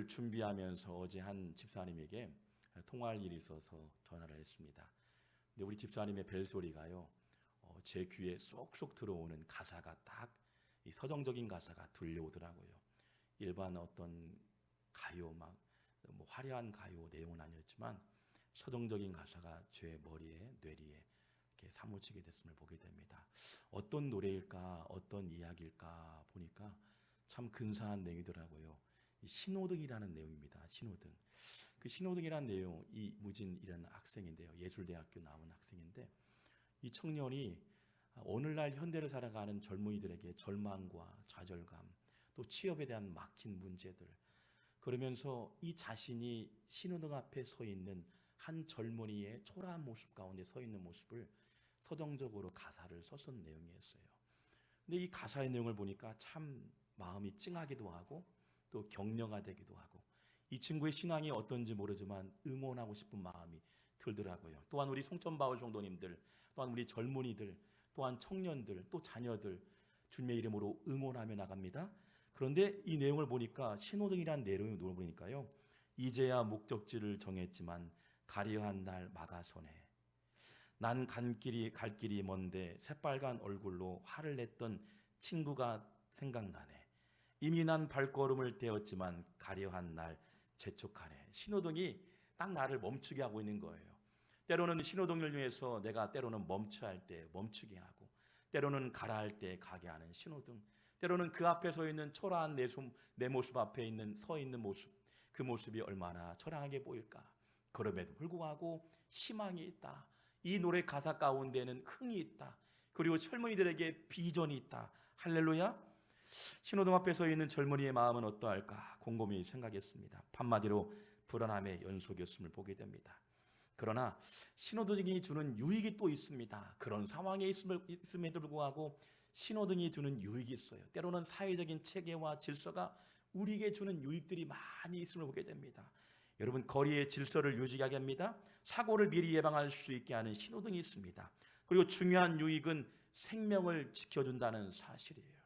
준비하면서 어제 한 집사님에게 통화할 일이 있어서 전화를 했습니다. 근데 우리 집사님의 벨소리가요, 제 귀에 쏙쏙 들어오는 가사가 딱 이 서정적인 가사가 들려오더라고요. 일반 어떤 가요 뭐 화려한 가요 내용은 아니었지만 서정적인 가사가 제 머리에 뇌리에 이렇게 사무치게 됐음을 보게 됩니다. 어떤 노래일까, 어떤 이야기일까 보니까 참 근사한 내용이더라고요. 이 신호등이라는 내용입니다. 신호등. 그 신호등이라는 내용, 이무진이라는 학생인데요. 예술대학교 나온 학생인데, 이 청년이 오늘날 현대를 살아가는 젊은이들에게 절망과 좌절감, 또 취업에 대한 막힌 문제들, 그러면서 이 자신이 신호등 앞에 서 있는 한 젊은이의 초라한 모습 가운데 서 있는 모습을 서정적으로 가사를 썼던 내용이었어요. 근데 이 가사의 내용을 보니까 참 마음이 찡하기도 하고 또 격려가 되기도 하고, 이 친구의 신앙이 어떤지 모르지만 응원하고 싶은 마음이 들더라고요. 또한 우리 송천바울 성도님들, 또한 우리 젊은이들, 또한 청년들, 또 자녀들 주님의 이름으로 응원하며 나갑니다. 그런데 이 내용을 보니까, 신호등이라는 내용을 보니까요, 이제야 목적지를 정했지만 가려한 날 막아서네. 난 갈 길이 먼데 새빨간 얼굴로 화를 냈던 친구가 생각나네. 이미 난 발걸음을 떼었지만 가려한 날 재촉하네. 신호등이 딱 나를 멈추게 하고 있는 거예요. 때로는 신호등을 위해서 내가 때로는 멈춰야 할 때 멈추게 하고, 때로는 가라 할 때 가게 하는 신호등, 때로는 그 앞에 서 있는 초라한 내 모습 앞에 서 있는 모습, 그 모습이 얼마나 초라하게 보일까. 그럼에도 불구하고 희망이 있다. 이 노래 가사 가운데는 흥이 있다. 그리고 젊은이들에게 비전이 있다. 할렐루야. 신호등 앞에 서 있는 젊은이의 마음은 어떠할까 곰곰이 생각했습니다. 한마디로 불안함의 연속이었음을 보게 됩니다. 그러나 신호등이 주는 유익이 또 있습니다. 그런 상황에 있음에도 불구하고 신호등이 주는 유익이 있어요. 때로는 사회적인 체계와 질서가 우리에게 주는 유익들이 많이 있음을 보게 됩니다. 여러분, 거리의 질서를 유지하게 합니다. 사고를 미리 예방할 수 있게 하는 신호등이 있습니다. 그리고 중요한 유익은 생명을 지켜준다는 사실이에요.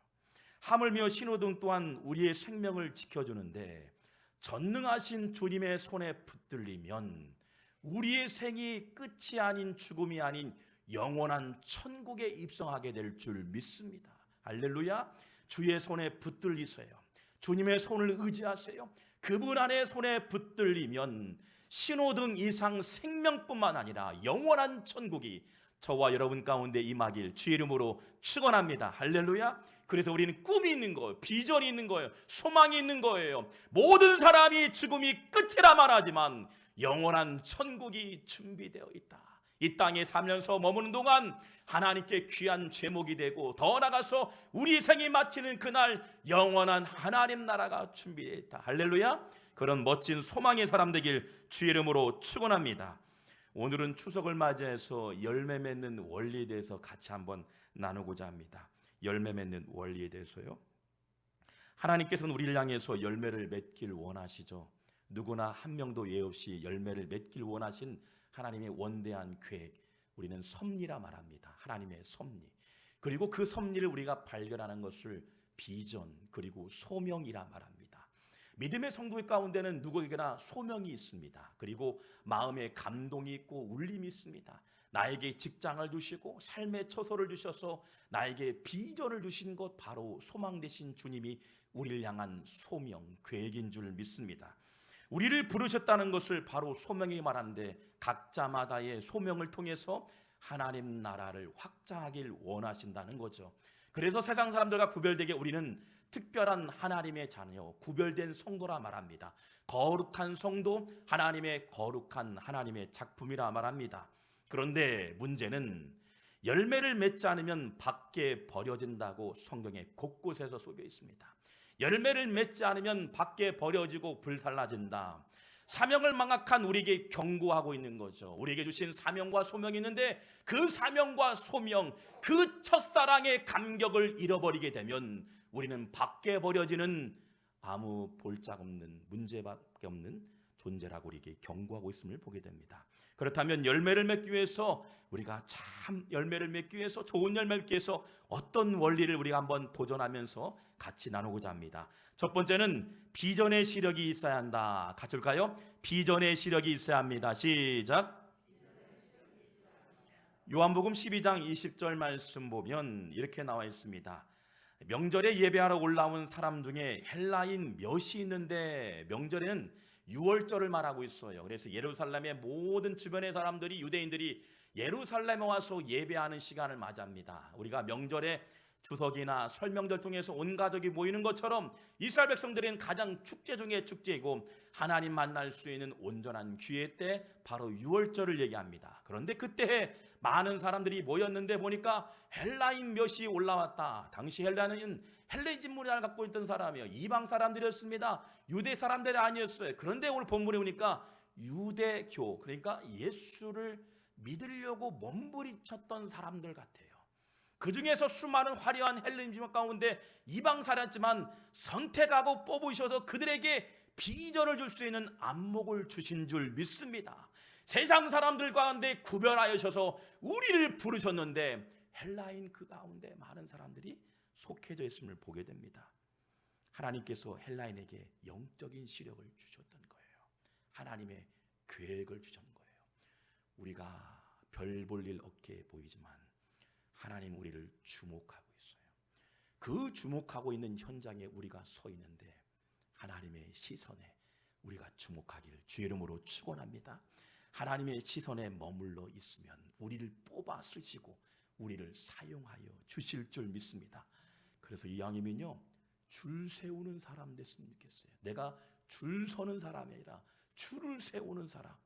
하물며 신호등 또한 우리의 생명을 지켜주는데, 전능하신 주님의 손에 붙들리면 우리의 생이 끝이 아닌, 죽음이 아닌 영원한 천국에 입성하게 될 줄 믿습니다. 할렐루야. 주의 손에 붙들리세요. 주님의 손을 의지하세요. 그분 안에 손에 붙들리면 신호등 이상 생명뿐만 아니라 영원한 천국이 저와 여러분 가운데 임하길 주의 이름으로 축원합니다. 할렐루야. 그래서 우리는 꿈이 있는 거예요. 비전이 있는 거예요. 소망이 있는 거예요. 모든 사람이 죽음이 끝이라 말하지만 영원한 천국이 준비되어 있다. 이 땅에 살면서 머무는 동안 하나님께 귀한 제목이 되고, 더 나아가서 우리 생이 마치는 그날 영원한 하나님 나라가 준비되어 있다. 할렐루야. 그런 멋진 소망의 사람 되길 주의 이름으로 축원합니다. 오늘은 추석을 맞이해서 열매 맺는 원리에 대해서 같이 한번 나누고자 합니다. 열매 맺는 원리에 대해서요. 하나님께서는 우리를 향해서 열매를 맺길 원하시죠. 누구나 한 명도 예 없이 열매를 맺길 원하신 하나님의 원대한 계획, 우리는 섭리라 말합니다. 하나님의 섭리. 그리고 그 섭리를 우리가 발견하는 것을 비전, 그리고 소명이라 말합니다. 믿음의 성도의 가운데는 누구에게나 소명이 있습니다. 그리고 마음에 감동이 있고 울림이 있습니다. 나에게 직장을 주시고 삶의 처소를 주셔서 나에게 비전을 주신 것, 바로 소망 되신 주님이 우리를 향한 소명, 계획인 줄 믿습니다. 우리를 부르셨다는 것을 바로 소명이 말하는데, 각자마다의 소명을 통해서 하나님 나라를 확장하길 원하신다는 거죠. 그래서 세상 사람들과 구별되게 우리는 특별한 하나님의 자녀, 구별된 성도라 말합니다. 거룩한 성도, 거룩한 하나님의 작품이라 말합니다. 그런데 문제는 열매를 맺지 않으면 밖에 버려진다고 성경에 곳곳에서 쏘여 있습니다. 열매를 맺지 않으면 밖에 버려지고 불살라진다. 사명을 망각한 우리에게 경고하고 있는 거죠. 우리에게 주신 사명과 소명이 있는데, 그 사명과 소명, 그 첫사랑의 감격을 잃어버리게 되면 우리는 밖에 버려지는 아무 볼짝 없는, 문제밖에 없는 존재라고 우리에게 경고하고 있음을 보게 됩니다. 그렇다면 열매를 맺기 위해서, 우리가 참 열매를 맺기 위해서, 좋은 열매를 맺기 위해서 어떤 원리를 우리가 한번 도전하면서 같이 나누고자 합니다. 첫 번째는 비전의 시력이 있어야 한다. 같이 볼까요? 비전의 시력이 있어야 합니다. 시작. 요한복음 12장 20절 말씀 보면 이렇게 나와 있습니다. 명절에 예배하러 올라온 사람 중에 헬라인 몇이 있는데, 명절에는 유월절을 말하고 있어요. 그래서 예루살렘의 모든 주변의 사람들이, 유대인들이 예루살렘에 와서 예배하는 시간을 맞이합니다. 우리가 명절에 추석이나 설명절 통해서 온 가족이 모이는 것처럼 이스라엘 백성들은 가장 축제 중에 축제이고 하나님 만날 수 있는 온전한 기회 때 바로 유월절을 얘기합니다. 그런데 그때 많은 사람들이 모였는데 보니까 헬라인 몇이 올라왔다. 당시 헬라인은 헬레니즘 문화를 갖고 있던 사람이에요. 이방 사람들이었습니다. 유대 사람들이 아니었어요. 그런데 오늘 본문에 보니까 유대교, 그러니까 예수를 믿으려고 몸부림쳤던 사람들 같아요. 그 중에서 수많은 화려한 헬레니즘 가운데 이방 사람이지만 선택하고 뽑으셔서 그들에게 비전을 줄 수 있는 안목을 주신 줄 믿습니다. 세상 사람들 가운데 구별하셔서 우리를 부르셨는데 헬라인 그 가운데 많은 사람들이 속해져 있음을 보게 됩니다. 하나님께서 헬라인에게 영적인 시력을 주셨던 거예요. 하나님의 계획을 주신 거예요. 우리가 별 볼 일 없게 보이지만 하나님 우리를 주목하고 있어요. 그 주목하고 있는 현장에 우리가 서 있는데 하나님의 시선에 우리가 주목하기를 주의 이름으로 축원합니다. 하나님의 시선에 머물러 있으면 우리를 뽑아 쓰시고 우리를 사용하여 주실 줄 믿습니다. 그래서 이왕이면요, 줄 세우는 사람 됐으면 좋겠어요. 내가 줄 서는 사람이 아니라 줄을 세우는 사람.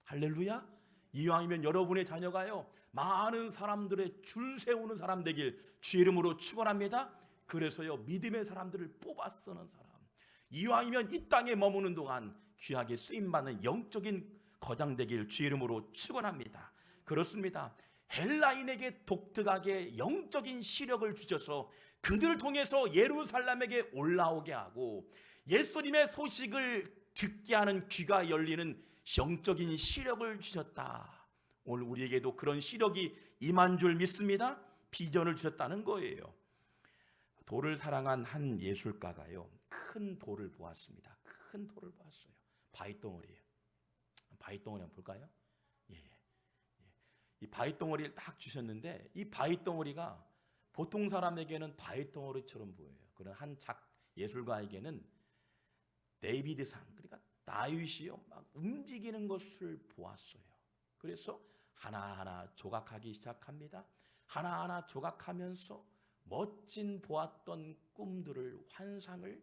할렐루야. 이왕이면 여러분의 자녀가요, 많은 사람들의 줄 세우는 사람 되길 주의 이름으로 축원합니다. 그래서요, 믿음의 사람들을 뽑아 쓰는 사람. 이왕이면 이 땅에 머무는 동안 귀하게 쓰임받는 영적인 거장 되길 주의 이름으로 축원합니다. 그렇습니다. 헬라인에게 독특하게 영적인 시력을 주셔서 그들을 통해서 예루살렘에게 올라오게 하고 예수님의 소식을 듣게 하는 귀가 열리는 영적인 시력을 주셨다. 오늘 우리에게도 그런 시력이 임한 줄 믿습니다. 비전을 주셨다는 거예요. 돌을 사랑한 한 예술가가요, 큰 돌을 보았습니다. 큰 돌을 보았어요. 바위덩어리예요. 바위덩어리 한번 볼까요? 이 바위덩어리를 딱 주셨는데 이 바위덩어리가 보통 사람에게는 바위덩어리처럼 보여요. 그런 한 예술가에게는 데이비드상, 그러니까 다윗이요, 막 움직이는 것을 보았어요. 그래서 하나하나 조각하기 시작합니다. 하나하나 조각하면서 멋진 보았던 꿈들을, 환상을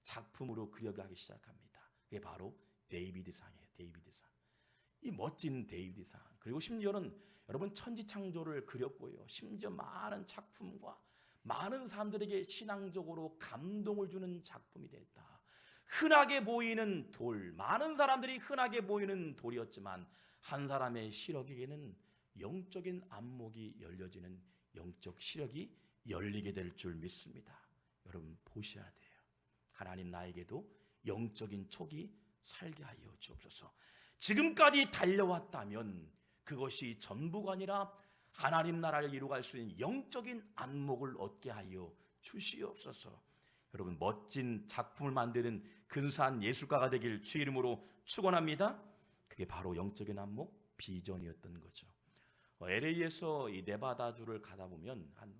작품으로 그려가기 시작합니다. 그게 바로 데이비드상이에요. 데이비드상. 이 멋진 데이비드상. 그리고 심지어는 여러분 천지창조를 그렸고요, 심지어 많은 작품과 많은 사람들에게 신앙적으로 감동을 주는 작품이 됐다. 흔하게 보이는 돌, 많은 사람들이 흔하게 보이는 돌이었지만 한 사람의 시력에게는 영적인 안목이 열려지는 영적 시력이 열리게 될 줄 믿습니다. 여러분 보셔야 돼요. 하나님 나에게도 영적인 촉이 살게 하여 주옵소서. 지금까지 달려왔다면 그것이 전부가 아니라 하나님 나라를 이루어갈 수 있는 영적인 안목을 얻게 하여 주시옵소서. 여러분 멋진 작품을 만드는 근사한 예술가가 되길 주의 이름으로 축원합니다. 그게 바로 영적인 안목, 비전이었던 거죠. LA에서 이 네바다주를 가다 보면 한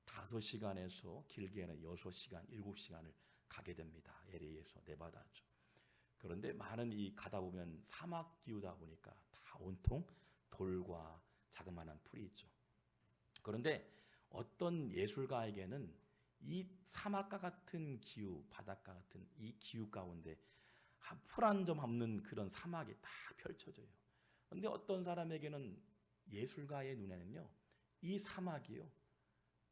5시간에서 길게는 6시간, 7시간을 가게 됩니다. LA에서 네바다주. 그런데 많은 이 가다 보면 사막 기후다 보니까 다 온통 돌과 자그마한 풀이 있죠. 그런데 어떤 예술가에게는 이 사막과 같은 기후, 바닷가 같은 이 기후 가운데 풀 한 점 없는 그런 사막이 다 펼쳐져요. 그런데 어떤 사람에게는, 예술가의 눈에는요, 이 사막이요,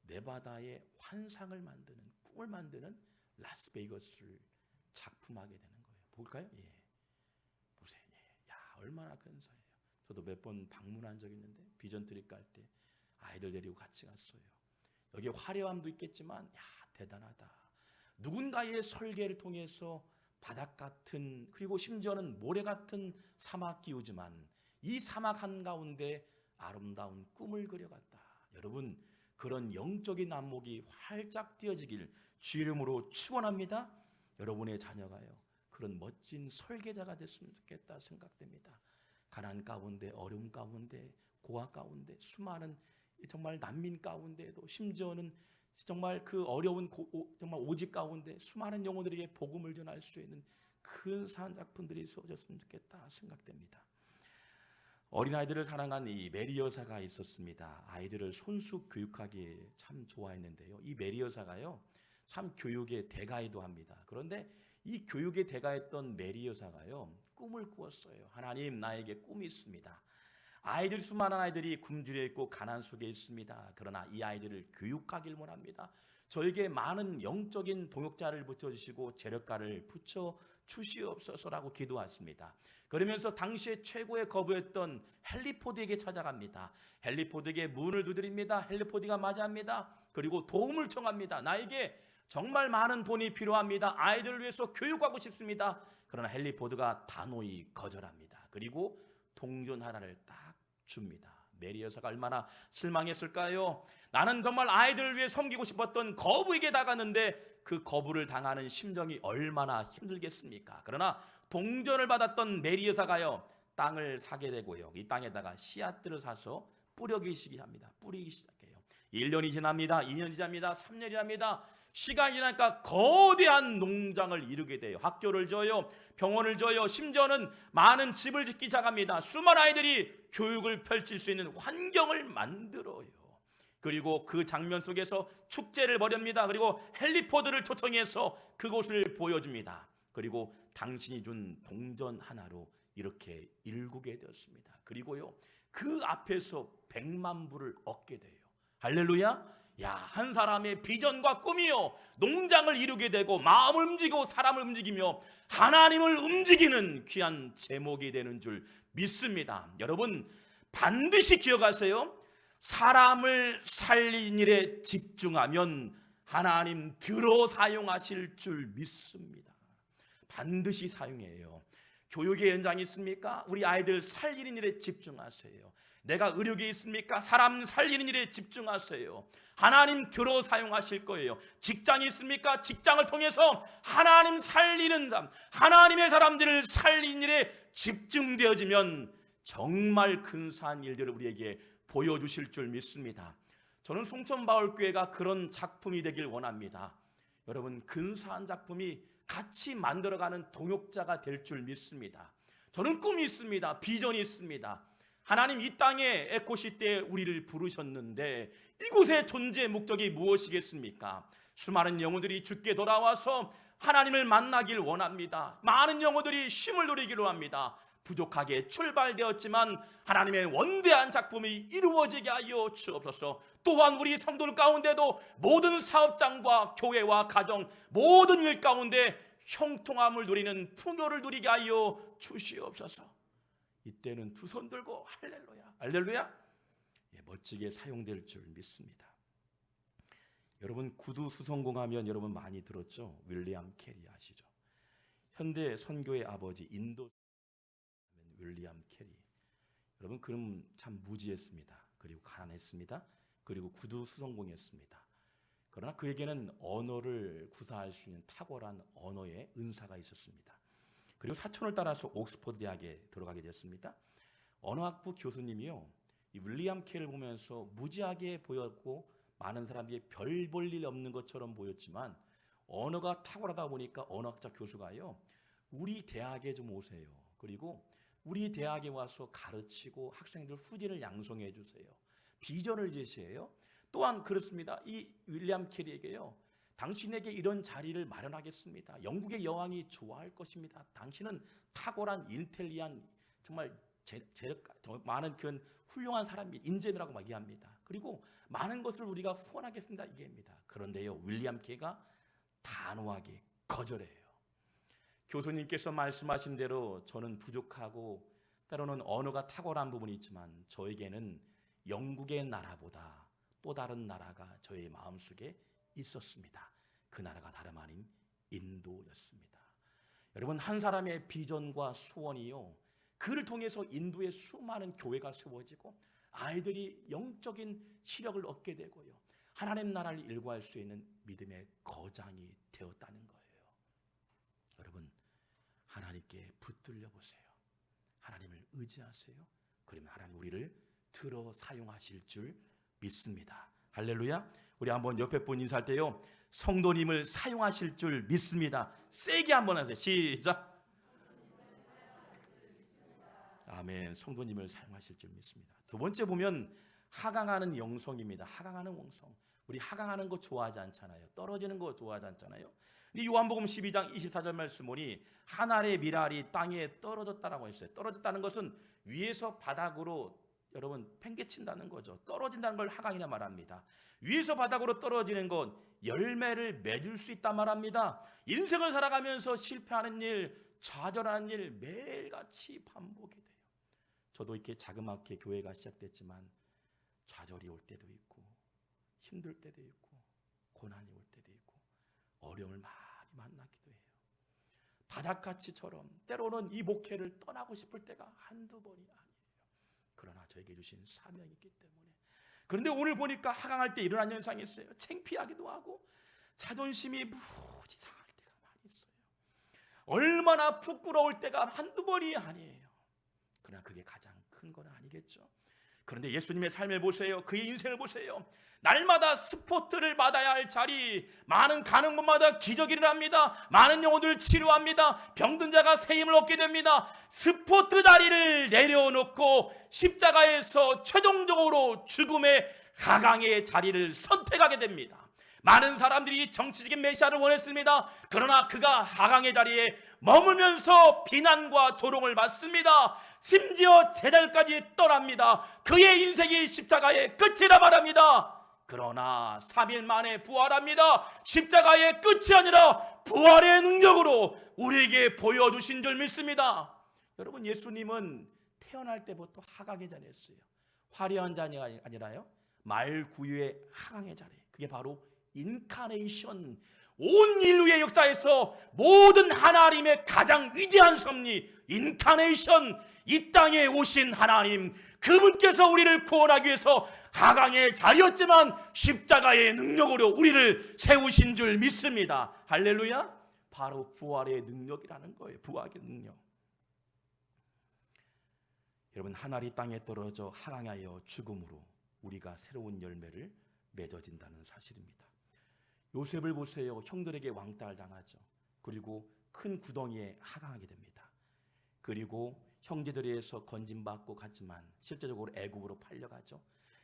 네바다의 환상을 만드는, 꿈을 만드는 라스베이거스를 작품하게 되는 거예요. 볼까요? 보세요. 야, 얼마나 근사해요. 저도 몇 번 방문한 적이 있는데 비전 트립 갈 때 아이들 데리고 같이 갔어요. 여기에 화려함도 있겠지만 야, 대단하다. 누군가의 설계를 통해서 바닥 같은, 그리고 심지어는 모래 같은 사막 기후지만 이 사막 한가운데 아름다운 꿈을 그려갔다. 여러분 그런 영적인 안목이 활짝 띄어지길 주의 이름으로 축원합니다. 여러분의 자녀가요 그런 멋진 설계자가 됐으면 좋겠다 생각됩니다. 가난 가운데, 어려움 가운데, 고아 가운데, 수많은 정말 난민 가운데도, 심지어는 정말 그 어려운 정말 오직 가운데 수많은 영혼들에게 복음을 전할 수 있는 근사한 작품들이 세워졌으면 좋겠다 생각됩니다. 어린아이들을 사랑한 이 메리 여사가 있었습니다. 아이들을 손수 교육하기 참 좋아했는데요, 이 메리 여사가요 참 교육의 대가이기도 합니다. 그런데 이 교육의 대가였던 메리 여사가요 꿈을 꾸었어요. 하나님, 나에게 꿈이 있습니다. 아이들, 수많은 아이들이 굶주려 있고 가난 속에 있습니다. 그러나 이 아이들을 교육하길 원합니다. 저에게 많은 영적인 동역자를 붙여주시고 재력가를 붙여 주시옵소서라고 기도했습니다. 그러면서 당시에 최고의 거부였던 헨리 포드에게 찾아갑니다. 헨리 포드에게 문을 두드립니다. 헨리 포드가 맞이합니다. 그리고 도움을 청합니다. 나에게 정말 많은 돈이 필요합니다. 아이들을 위해서 교육하고 싶습니다. 그러나 헨리 포드가 단호히 거절합니다. 그리고 동전 하나를 딱 줍니다. 메리 여사가 얼마나 실망했을까요? 나는 정말 아이들을 위해 섬기고 싶었던 거부에게 다가갔는데 그 거부를 당하는 심정이 얼마나 힘들겠습니까? 그러나 동전을 받았던 메리 여사가요 땅을 사게 되고요, 이 땅에다가 씨앗들을 사서 뿌리기 시작합니다. 뿌리기 시작해요. 1년이 지납니다. 2년이 지납니다. 3년이 지납니다. 시간이 지나니까 거대한 농장을 이루게 돼요. 학교를 줘요, 병원을 줘요, 심지어는 많은 집을 짓기 시작합니다. 수많은 아이들이 교육을 펼칠 수 있는 환경을 만들어요. 그리고 그 장면 속에서 축제를 벌입니다. 그리고 헨리 포드를 초청해서 그곳을 보여줍니다. 그리고 당신이 준 동전 하나로 이렇게 일구게 되었습니다. 그리고요 그 앞에서 100만 불을 얻게 돼요. 할렐루야. 야, 한 사람의 비전과 꿈이요 농장을 이루게 되고 마음을 움직이고 사람을 움직이며 하나님을 움직이는 귀한 제목이 되는 줄 믿습니다. 여러분 반드시 기억하세요. 사람을 살린 일에 집중하면 하나님 들어 사용하실 줄 믿습니다. 반드시 사용해요. 교육의 현장이 있습니까? 우리 아이들 살리는 일에 집중하세요. 내가 의료계에 있습니까? 사람 살리는 일에 집중하세요. 하나님 들어 사용하실 거예요. 직장이 있습니까? 직장을 통해서 하나님 살리는 삶, 하나님의 사람들을 살리는 일에 집중되어지면 정말 근사한 일들을 우리에게 보여주실 줄 믿습니다. 저는 송천바울교회가 그런 작품이 되길 원합니다. 여러분 근사한 작품이 같이 만들어가는 동역자가 될 줄 믿습니다. 저는 꿈이 있습니다. 비전이 있습니다. 하나님 이 땅에 에코시 때 우리를 부르셨는데 이곳의 존재의 목적이 무엇이겠습니까? 수많은 영혼들이 주께 돌아와서 하나님을 만나길 원합니다. 많은 영혼들이 쉼을 누리기로 합니다. 부족하게 출발되었지만 하나님의 원대한 작품이 이루어지게 하여 주옵소서. 또한 우리 성도들 가운데도 모든 사업장과 교회와 가정 모든 일 가운데 형통함을 누리는 풍요를 누리게 하여 주시옵소서. 이때는 두 손 들고 할렐루야, 할렐루야, 멋지게 사용될 줄 믿습니다. 여러분 구두 수성공하면 여러분 많이 들었죠? 윌리엄 캐리 아시죠? 현대 선교의 아버지, 인도 윌리엄 캐리. 여러분 그는 참 무지했습니다. 그리고 가난했습니다. 그리고 구두 수성공했습니다. 그러나 그에게는 언어를 구사할 수 있는 탁월한 언어의 은사가 있었습니다. 그리고 사촌을 따라서 옥스퍼드 대학에 들어가게 되었습니다. 언어학부 교수님이요 이 윌리엄 캐리를 보면서 무지하게 보였고 많은 사람들이 별 볼 일 없는 것처럼 보였지만 언어가 탁월하다 보니까 언어학자 교수가요 우리 대학에 좀 오세요. 그리고 우리 대학에 와서 가르치고 학생들 후진을 양성해 주세요. 비전을 제시해요. 또한 그렇습니다. 이 윌리엄 캐리에게요 당신에게 이런 자리를 마련하겠습니다. 영국의 여왕이 좋아할 것입니다. 당신은 탁월한 인텔리한 정말 재력 많은 그 훌륭한 사람이 인재라고 막 얘기합니다. 그리고 많은 것을 우리가 후원하겠습니다. 이게입니다. 그런데요 윌리엄 캐리가 단호하게 거절해요. 교수님께서 말씀하신 대로 저는 부족하고 때로는 언어가 탁월한 부분이 있지만 저에게는 영국의 나라보다 또 다른 나라가 저의 마음속에 있었습니다. 그 나라가 다름 아닌 인도였습니다. 여러분 한 사람의 비전과 소원이요 그를 통해서 인도의 수많은 교회가 세워지고 아이들이 영적인 시력을 얻게 되고요 하나님 나라를 일구할 수 있는 믿음의 거장이 되었다는 거예요. 여러분, 하나님께 붙들려 보세요. 하나님을 의지하세요. 그러면 하나님 우리를 들어 사용하실 줄 믿습니다. 할렐루야. 우리 한번 옆에 분 인사할 때요, 성도님을 사용하실 줄 믿습니다. 세게 한번 하세요. 시작. 아멘. 성도님을 사용하실 줄 믿습니다. 두 번째 보면 하강하는 영성입니다. 하강하는 영성. 우리 하강하는 거 좋아하지 않잖아요. 떨어지는 거 좋아하지 않잖아요. 요한복음 12장 24절 말씀 보니 한 알의 밀알이 땅에 떨어졌다라고 했어요. 떨어졌다는 것은 위에서 바닥으로 여러분 팽개친다는 거죠. 떨어진다는 걸 하강이라 말합니다. 위에서 바닥으로 떨어지는 건 열매를 맺을 수 있단 말합니다. 인생을 살아가면서 실패하는 일, 좌절하는 일 매일같이 반복이 돼요. 저도 이렇게 자그맣게 교회가 시작됐지만 좌절이 올 때도 있고 힘들 때도 있고 고난이 올 때도 있고 어려움을 많이 만나기도 해요. 바닷가치처럼 때로는 이 목회를 떠나고 싶을 때가 한두 번이 아니에요. 그러나 저에게 주신 사명이 있기 때문에. 그런데 오늘 보니까 하강할 때 일어난 현상이 있어요. 창피하기도 하고 자존심이 무지 상할 때가 많이 있어요. 얼마나 부끄러울 때가 한두 번이 아니에요. 그러나 그게 가장 큰 건 아니겠죠. 그런데 예수님의 삶을 보세요. 그의 인생을 보세요. 날마다 스포트를 받아야 할 자리, 많은 가는 곳마다 기적이 일어납니다. 많은 영혼들을 치료합니다. 병든 자가 새 힘을 얻게 됩니다. 스포트 자리를 내려놓고 십자가에서 최종적으로 죽음의 하강의 자리를 선택하게 됩니다. 많은 사람들이 정치적인 메시아를 원했습니다. 그러나 그가 하강의 자리에 머물면서 비난과 조롱을 받습니다. 심지어 제자들까지 떠납니다. 그의 인생이 십자가의 끝이라 말합니다. 그러나 3일 만에 부활합니다. 십자가의 끝이 아니라 부활의 능력으로 우리에게 보여주신 줄 믿습니다. 여러분, 예수님은 태어날 때부터 하강의 자리였어요. 화려한 자리가 아니라요, 말구유의 하강의 자리. 그게 바로 인카네이션. 온 인류의 역사에서 모든 하나님의 가장 위대한 섭리, 인카네이션. 이 땅에 오신 하나님, 그분께서 우리를 구원하기 위해서 하강의 자리였지만 십자가의 능력으로 우리를 세우신 줄 믿습니다. 할렐루야. 바로 부활의 능력이라는 거예요. 부활의 능력. 여러분, 한 알이 땅에 떨어져 하강하여 죽음으로 우리가 새로운 열매를 맺어진다는 사실입니다. 요셉을 보세요. 형들에게 왕따를 당하죠. 그리고 큰 구덩이에 하강하게 됩니다. 그리고 형제들에 의해서 건진받고 갔지만 실제적으로 애굽으로 팔려가죠.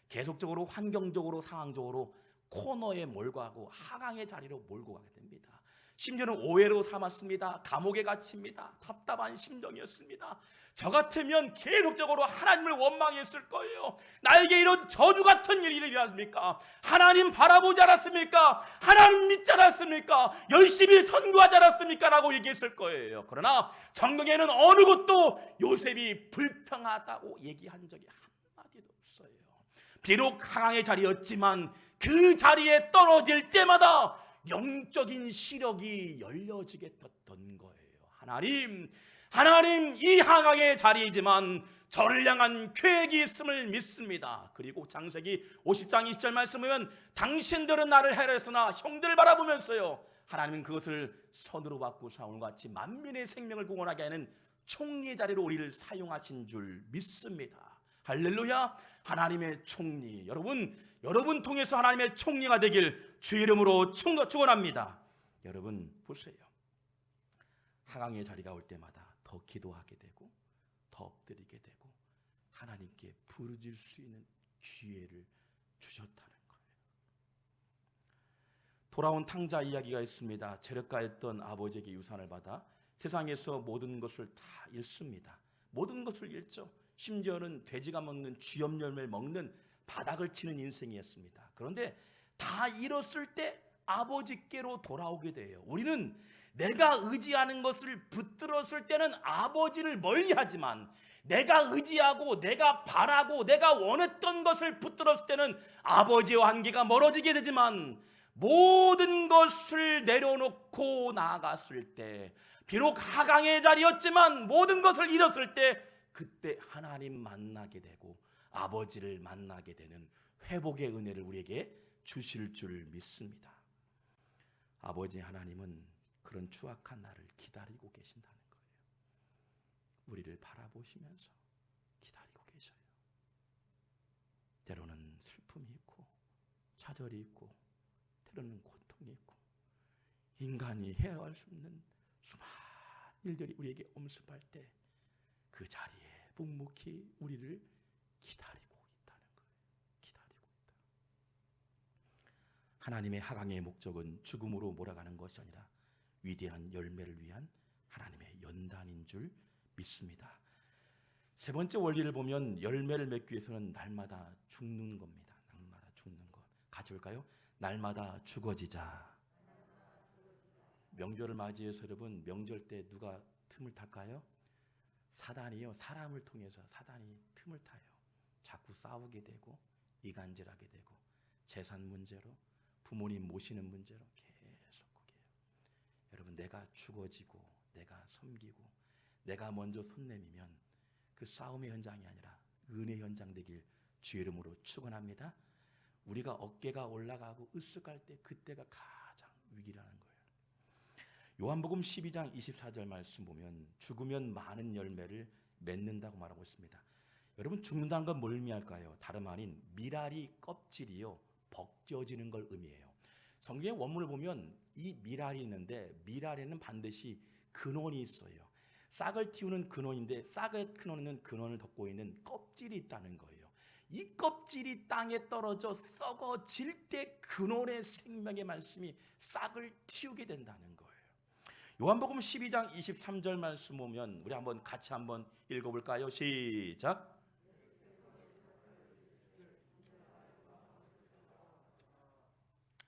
계속적으로 환경적으로 상황적으로 코너에 몰고 가고 하강의 자리로 몰고 가게 됩니다. 심지어는 오해로 삼았습니다. 감옥에 갇힙니다. 답답한 심정이었습니다. 저 같으면 계속적으로 하나님을 원망했을 거예요. 나에게 이런 저주 같은 일이 일어났습니까? 하나님 바라보지 않았습니까? 하나님 믿지 않았습니까? 열심히 선교하지 않았습니까? 라고 얘기했을 거예요. 그러나 성경에는 어느 곳도 요셉이 불평하다고 얘기한 적이 한마디도 없어요. 비록 하강의 자리였지만 그 자리에 떨어질 때마다 영적인 시력이 열려지게 됐던 거예요. 하나님, 이 하강의 자리이지만 저를 향한 계획이 있음을 믿습니다. 그리고 창세기 50장 20절 말씀을 보면 당신들은 나를 해했으나 형들을 바라보면서요, 하나님은 그것을 선으로 받고 사울과 같이 만민의 생명을 구원하게 하는 총리의 자리로 우리를 사용하신 줄 믿습니다. 할렐루야. 하나님의 총리, 여러분 통해서 하나님의 총리가 되길 주 이름으로 축원합니다. 여러분 보세요. 하강의 자리가 올 때마다 더 기도하게 되고 더 엎드리게 되고 하나님께 부르짖을 수 있는 기회를 주셨다는 거예요. 돌아온 탕자 이야기가 있습니다. 재력가였던 아버지에게 유산을 받아 세상에서 모든 것을 다 잃습니다. 모든 것을 잃죠. 심지어는 돼지가 먹는 쥐염 열매를 먹는 바닥을 치는 인생이었습니다. 그런데 다 잃었을 때 아버지께로 돌아오게 돼요. 우리는 내가 의지하는 것을 붙들었을 때는 아버지를 멀리하지만 내가 의지하고 내가 바라고 내가 원했던 것을 붙들었을 때는 아버지와 관계가 멀어지게 되지만 모든 것을 내려놓고 나아갔을 때 비록 하강의 자리였지만 모든 것을 잃었을 때 그때 하나님 만나게 되고 아버지를 만나게 되는 회복의 은혜를 우리에게 주실 줄 믿습니다. 아버지 하나님은 그런 추악한 날을 기다리고 계신다는 거예요. 우리를 바라보시면서 기다리고 계셔요. 때로는 슬픔이 있고 좌절이 있고 때로는 고통이 있고 인간이 헤어할 수 없는 수많은 일들이 우리에게 엄습할 때 그 자리에 묵묵히 우리를 기다리고 있다는 거예요. 기다리고 있다. 하나님의 하강의 목적은 죽음으로 몰아가는 것이 아니라 위대한 열매를 위한 하나님의 연단인 줄 믿습니다. 세 번째 원리를 보면 열매를 맺기 위해서는 날마다 죽는 겁니다. 날마다 죽는 것. 같이 볼까요? 날마다 죽어지자. 명절을 맞이해서 여러분, 명절 때 누가 틈을 탈까요? 사단이요. 사람을 통해서 사단이 틈을 타요. 자꾸 싸우게 되고 이간질하게 되고 재산 문제로 부모님 모시는 문제로 계속 거기에요. 여러분, 내가 죽어지고 내가 섬기고 내가 먼저 손 내미면 그 싸움의 현장이 아니라 은혜 현장 되길 주의 이름으로 축원합니다. 우리가 어깨가 올라가고 으쓱할 때 그때가 가장 위기라는 거예요. 요한복음 12장 24절 말씀 보면 죽으면 많은 열매를 맺는다고 말하고 있습니다. 여러분, 죽는다는 건 뭘 의미할까요? 다름 아닌 미랄이 껍질이요 벗겨지는 걸 의미해요. 성경의 원문을 보면 이 미랄이 있는데 미랄에는 반드시 근원이 있어요. 싹을 틔우는 근원인데 싹의 근원은 근원을 덮고 있는 껍질이 있다는 거예요. 이 껍질이 땅에 떨어져 썩어질 때 근원의 생명의 말씀이 싹을 틔우게 된다는 거예요. 요한복음 12장 23절 말씀 보면 우리 한번 같이 한번 읽어볼까요? 시작.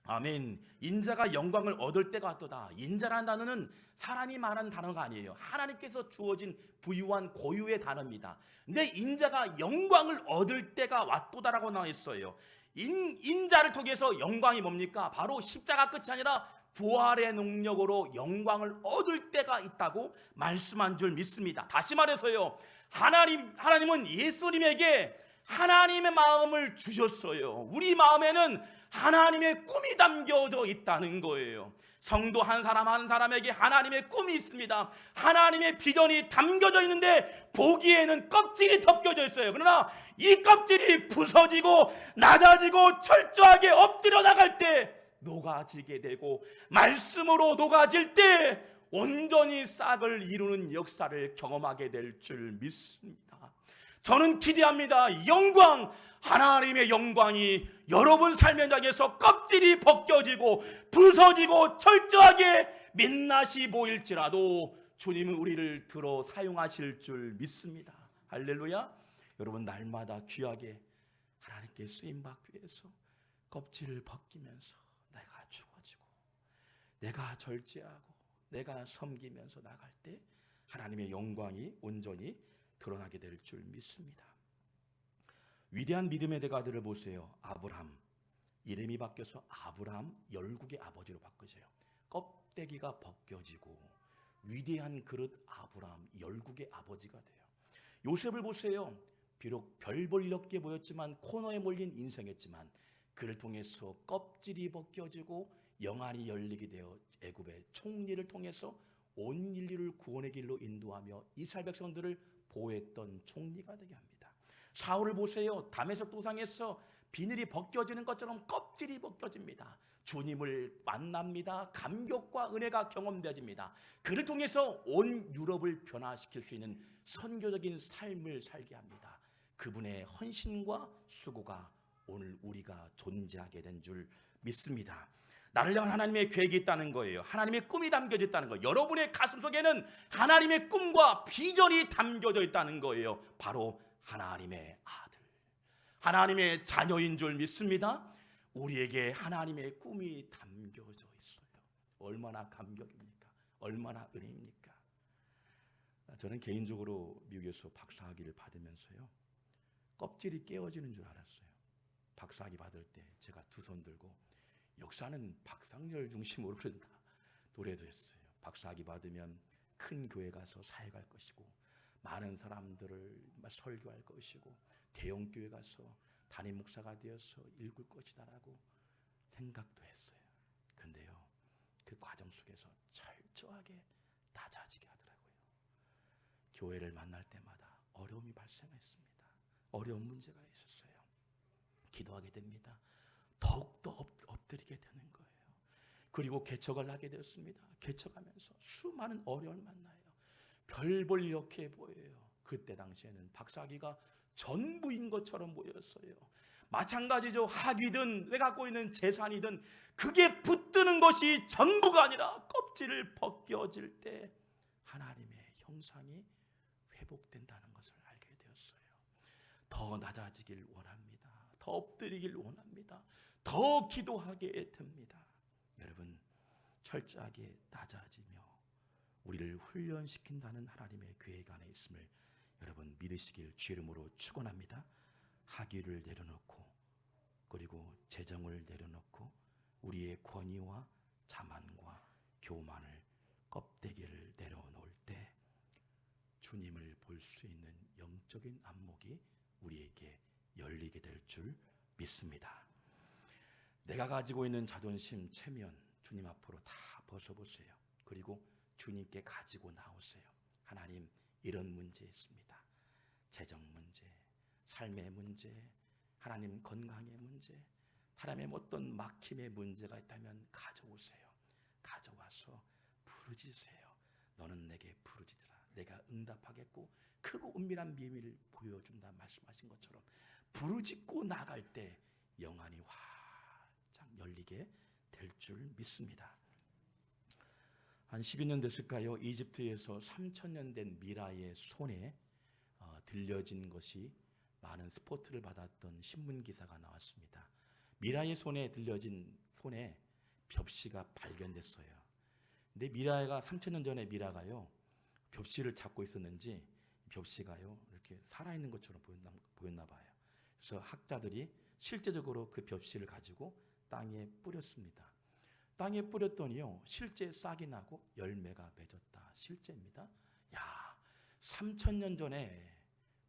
아멘. 인자가 영광을 얻을 때가 왔도다. 인자라는 단어는 사람이 말하는 단어가 아니에요. 하나님께서 주어진 부유한 고유의 단어입니다. 근데 인자가 영광을 얻을 때가 왔도다라고 나와 있어요. 인자를 통해서 영광이 뭡니까? 바로 십자가 끝이 아니라 부활의 능력으로 영광을 얻을 때가 있다고 말씀한 줄 믿습니다. 다시 말해서요, 하나님은 예수님에게 하나님의 마음을 주셨어요. 우리 마음에는 하나님의 꿈이 담겨져 있다는 거예요. 성도 한 사람 한 사람에게 하나님의 꿈이 있습니다. 하나님의 비전이 담겨져 있는데 보기에는 껍질이 덮여져 있어요. 그러나 이 껍질이 부서지고 낮아지고 철저하게 엎드려 나갈 때 녹아지게 되고 말씀으로 녹아질 때 온전히 싹을 이루는 역사를 경험하게 될 줄 믿습니다. 저는 기대합니다. 영광, 하나님의 영광이 여러분 삶의 현장에서 껍질이 벗겨지고 부서지고 철저하게 민낯이 보일지라도 주님은 우리를 들어 사용하실 줄 믿습니다. 할렐루야. 여러분, 날마다 귀하게 하나님께 쓰임받기 위해서 껍질을 벗기면서 내가 죽어지고 내가 절제하고 내가 섬기면서 나갈 때 하나님의 영광이 온전히 드러나게 될 줄 믿습니다. 위대한 믿음의 대가들을 보세요. 아브람, 이름이 바뀌어서 아브람 열국의 아버지로 바뀌어져요. 껍데기가 벗겨지고 위대한 그릇 아브람 열국의 아버지가 돼요. 요셉을 보세요. 비록 별 볼 일 없게 보였지만 코너에 몰린 인생이었지만 그를 통해서 껍질이 벗겨지고 영안이 열리게 되어 애굽의 총리를 통해서 온 인류를 구원의 길로 인도하며 이스라엘 백성들을 보호했던 총리가 되게 합니다. 사울을 보세요. 다메섹 도상에서 비늘이 벗겨지는 것처럼 껍질이 벗겨집니다. 주님을 만납니다. 감격과 은혜가 경험되어집니다. 그를 통해서 온 유럽을 변화시킬 수 있는 선교적인 삶을 살게 합니다. 그분의 헌신과 수고가 오늘 우리가 존재하게 된 줄 믿습니다. 나를 향한 하나님의 계획이 있다는 거예요. 하나님의 꿈이 담겨져 있다는 거예요. 여러분의 가슴 속에는 하나님의 꿈과 비전이 담겨져 있다는 거예요. 바로 하나님의 아들, 하나님의 자녀인 줄 믿습니다. 우리에게 하나님의 꿈이 담겨져 있어요. 얼마나 감격입니까? 얼마나 은혜입니까? 저는 개인적으로 미국에서 박사학위를 받으면서요, 껍질이 깨어지는 줄 알았어요. 박사학위 받을 때 제가 두 손 들고 역사는 박상열 중심으로 그런다 노래도 했어요. 박사학위 받으면 큰 교회 가서 사역할 것이고 많은 사람들을 설교할 것이고 대형 교회 가서 담임 목사가 되어서 읽을 것이다라고 생각도 했어요. 근데요, 그 과정 속에서 철저하게 낮아지게 하더라고요. 교회를 만날 때마다 어려움이 발생했습니다. 어려운 문제가 있었어요. 기도하게 됩니다. 더욱더 엎드리게 되는 거예요. 그리고 개척을 하게 되었습니다. 개척하면서 수많은 어려움을 만나요. 별 볼 이렇게 보여요. 그때 당시에는 박사기가 전부인 것처럼 보였어요. 마찬가지죠. 학위든 내가 갖고 있는 재산이든 그게 붙드는 것이 전부가 아니라 껍질을 벗겨질 때 하나님의 형상이 회복된다는 것을 알게 되었어요. 더 낮아지길 원합니다. 더 엎드리길 원합니다. 더 기도하게 됩니다. 여러분, 철저하게 낮아지며 우리를 훈련시킨다는 하나님의 계획 안에 있음을 여러분 믿으시길 주의 이름으로 축원합니다. 학위를 내려놓고 그리고 재정을 내려놓고 우리의 권위와 자만과 교만을 껍데기를 내려놓을 때 주님을 볼 수 있는 영적인 안목이 우리에게 열리게 될 줄 믿습니다. 내가 가지고 있는 자존심, 체면 주님 앞으로 다 벗어보세요. 그리고 주님께 가지고 나오세요. 하나님, 이런 문제 있습니다. 재정 문제, 삶의 문제, 하나님 건강의 문제, 사람의 어떤 막힘의 문제가 있다면 가져오세요. 가져와서 부르짖으세요. 너는 내게 부르짖으라. 내가 응답하겠고 크고 은밀한 비밀을 보여준다 말씀하신 것처럼 부르짖고 나갈 때 영안이 활짝 열리게 될 줄 믿습니다. 한 12년 됐을까요? 이집트에서 3,000년 된 미라의 손에 들려진 것이 많은 스포트를 받았던 신문 기사가 나왔습니다. 미라의 손에 들려진 손에 벽시가 발견됐어요. 근데 미라가 3,000년 전에 미라가요 벽시를 잡고 있었는지 벽시가요 이렇게 살아있는 것처럼 보였나 봐요. 그래서 학자들이 실제적으로 그 벽시를 가지고 땅에 뿌렸습니다. 땅에 뿌렸더니요 실제 싹이 나고 열매가 맺었다. 실제입니다. 야, 3,000년 전에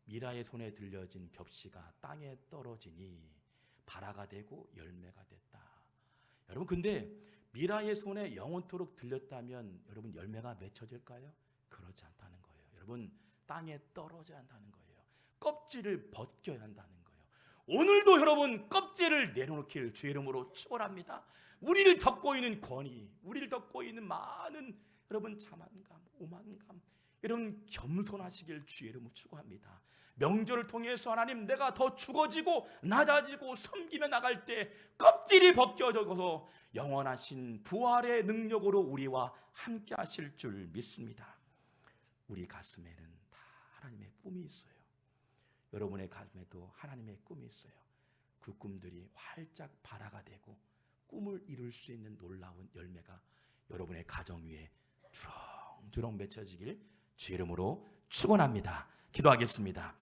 미라의 손에 들려진 벽시가 땅에 떨어지니 발화가 되고 열매가 됐다. 여러분, 근데 미라의 손에 영원토록 들렸다면 여러분 열매가 맺혀질까요? 그렇지 않다는 거예요. 여러분, 땅에 떨어져야 한다는 거예요. 껍질을 벗겨야 한다는 거예요. 오늘도 여러분 껍질을 내려놓기를 주의 이름으로 축원합니다. 우리를 덮고 있는 권위, 우리를 덮고 있는 많은 여러분 자만감, 오만감, 여러분 겸손하시길 주의 이름으로 축원합니다. 명절을 통해서 하나님 내가 더 죽어지고 낮아지고 섬기며 나갈 때 껍질이 벗겨져서 영원하신 부활의 능력으로 우리와 함께 하실 줄 믿습니다. 우리 가슴에는 다 하나님의 꿈이 있어요. 여러분의 가슴에도 하나님의 꿈이 있어요. 그 꿈들이 활짝 발화가 되고 꿈을 이룰 수 있는 놀라운 열매가 여러분의 가정 위에 주렁주렁 맺혀지길 주의 이름으로 축원합니다. 기도하겠습니다.